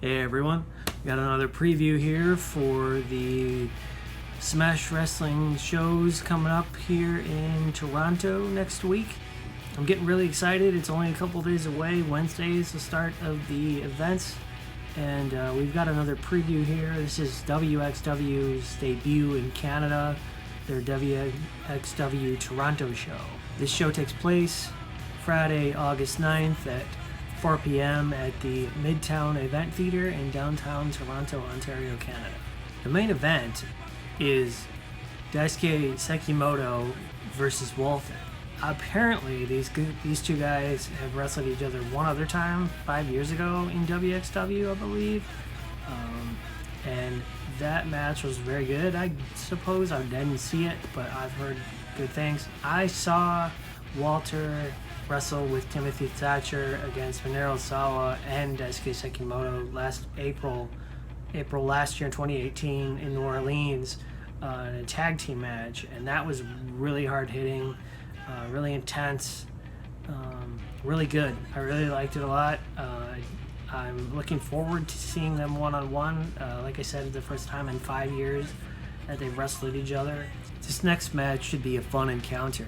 Hey everyone, got another preview here for the Smash Wrestling shows coming up here in Toronto next week. I'm getting really excited. It's only a couple days away. Wednesday is the start of the events, and we've got another preview here. This is WXW's debut in Canada, their WXW Toronto show. This show takes place Friday, August 9th at 4 p.m. at the Midtown Event Theater in downtown Toronto, Ontario, Canada. The main event is Daisuke Sekimoto versus Walter. Apparently, these two guys have wrestled each other one other time, 5 years ago in WXW, I believe. And that match was very good. I suppose I didn't see it, but I've heard good things. I saw Walter wrestle with Timothy Thatcher against Minoru Sawa and Daisuke Sekimoto last April last year in 2018 in New Orleans in a tag team match, and that was really hard hitting, really intense, really good. I really liked it a lot. I'm looking forward to seeing them one-on-one. Like I said, the first time in 5 years that they've wrestled each other. This next match should be a fun encounter.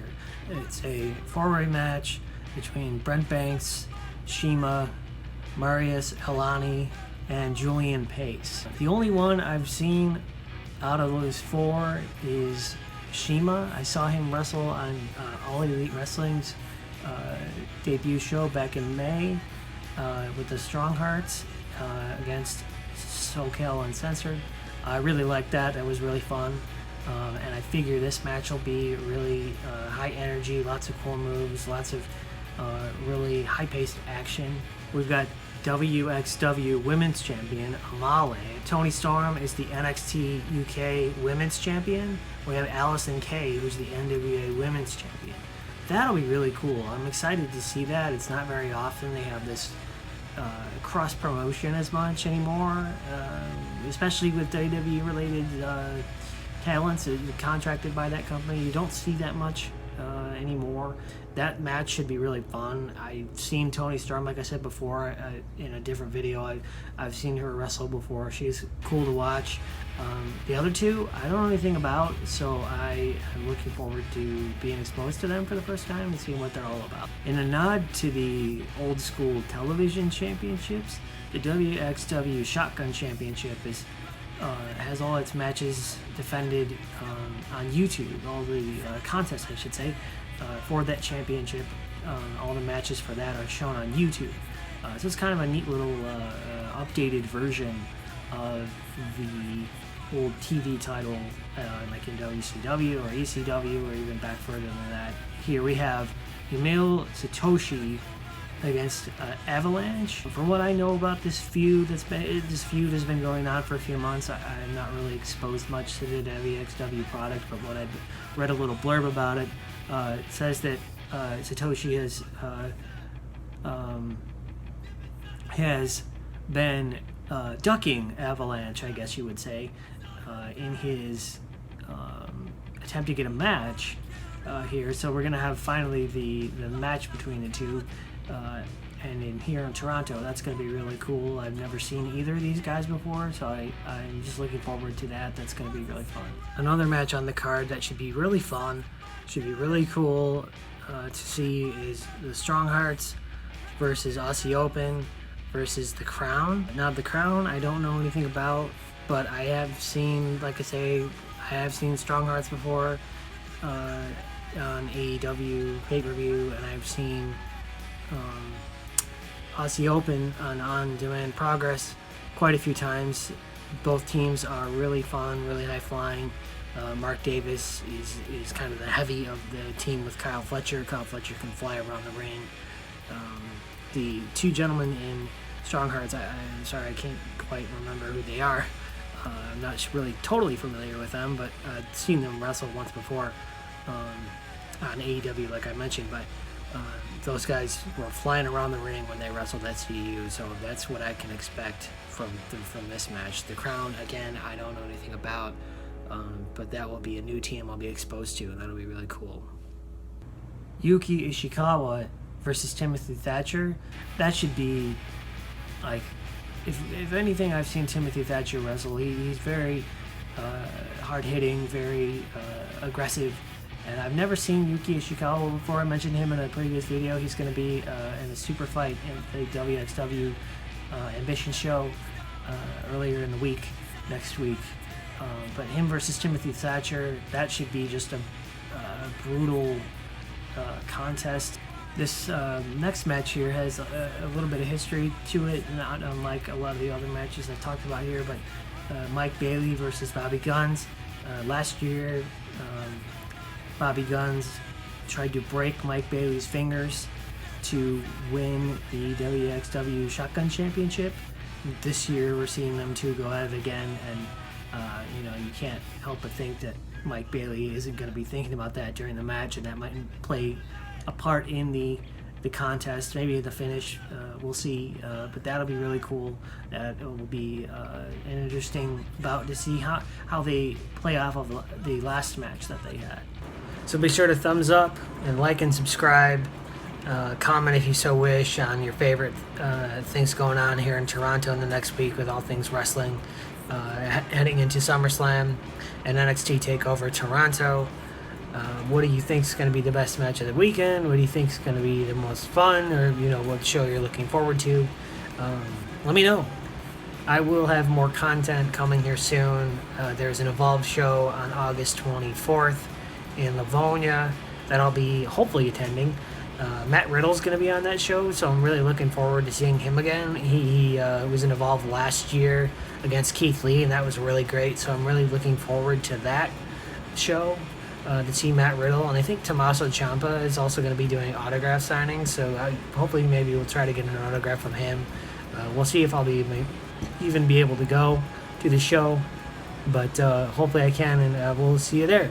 It's a four-way match between Brent Banks, Shima, Marius Helani, and Julian Pace. The only one I've seen out of those four is Shima. I saw him wrestle on All Elite Wrestling's debut show back in May with the Strong Hearts against SoCal Uncensored. I really liked that. That was really fun. And I figure this match will be really high energy, lots of cool moves, lots of really high-paced action. We've got WXW Women's Champion Amale. Toni Storm is the NXT UK Women's Champion. We have Allison Kay, who's the NWA Women's Champion. That'll be really cool. I'm excited to see that. It's not very often they have this cross-promotion as much anymore, especially with WWE-related talents contracted by that company. You don't see that much anymore. That match should be really fun. I've seen Toni Storm, like I said before, in a different video. I've seen her wrestle before. She's cool to watch. The other two, I don't know anything about, so I am looking forward to being exposed to them for the first time and seeing what they're all about. In a nod to the old school television championships, the WXW Shotgun Championship has all its matches defended on YouTube, all the contests, I should say, for that championship. All the matches for that are shown on YouTube. So it's kind of a neat little updated version of the old TV title, like in WCW or ECW, or even back further than that. Here we have Emil Satoshi against Avalanche. From what I know about this feud, this feud has been going on for a few months. I'm not really exposed much to the WXW product, but what I've read a little blurb about it, it says that Satoshi has been ducking Avalanche, I guess you would say, in his attempt to get a match here. So we're gonna have finally the match between the two. And here in Toronto, that's going to be really cool. I've never seen either of these guys before, so I'm just looking forward to that. That's going to be really fun. Another match on the card that should be really fun, should be really cool to see, is the Strong Hearts versus Aussie Open versus The Crown. Now, The Crown, I don't know anything about, but I have seen, like I say, I have seen Strong Hearts before on AEW pay-per-view, and I've seen Aussie Open on Demand Progress quite a few times. Both teams are really fun, really high flying. Mark Davis is kind of the heavy of the team with Kyle Fletcher. Kyle Fletcher can fly around the ring. The two gentlemen in Strong Hearts, I'm sorry, I can't quite remember who they are. I'm not really totally familiar with them, but I've seen them wrestle once before on AEW, like I mentioned, but those guys were flying around the ring when they wrestled at CU, so that's what I can expect from this match. The Crown, again, I don't know anything about, but that will be a new team I'll be exposed to, and that'll be really cool. Yuki Ishikawa versus Timothy Thatcher. That should be like if anything, I've seen Timothy Thatcher wrestle. He's very hard hitting, very aggressive. And I've never seen Yuki Ishikawa before. I mentioned him in a previous video. He's going to be in a super fight in the WXW Ambition show earlier in the week, next week. But him versus Timothy Thatcher, that should be just a brutal contest. This next match here has a little bit of history to it, not unlike a lot of the other matches I've talked about here, but Mike Bailey versus Bobby Guns. Last year, Bobby Guns tried to break Mike Bailey's fingers to win the WXW Shotgun Championship. This year, we're seeing them two go at it again, and you can't help but think that Mike Bailey isn't going to be thinking about that during the match, and that might play a part in the contest, maybe the finish. We'll see, but that'll be really cool. That will be an interesting bout to see how they play off of the last match that they had. So be sure to thumbs up and like and subscribe. Comment if you so wish on your favorite things going on here in Toronto in the next week with all things wrestling, heading into SummerSlam and NXT TakeOver Toronto. What do you think is going to be the best match of the weekend? What do you think is going to be the most fun, or what show you're looking forward to? Let me know. I will have more content coming here soon. There's an Evolve show on August 24th in Livonia that I'll be hopefully attending. Matt Riddle's going to be on that show, so I'm really looking forward to seeing him again. He was in Evolve last year against Keith Lee, and that was really great, so I'm really looking forward to that show to see Matt Riddle. And I think Tommaso Ciampa is also going to be doing autograph signings, so hopefully maybe we'll try to get an autograph from him. We'll see if I'll even be able to go to the show, but hopefully I can, and we'll see you there.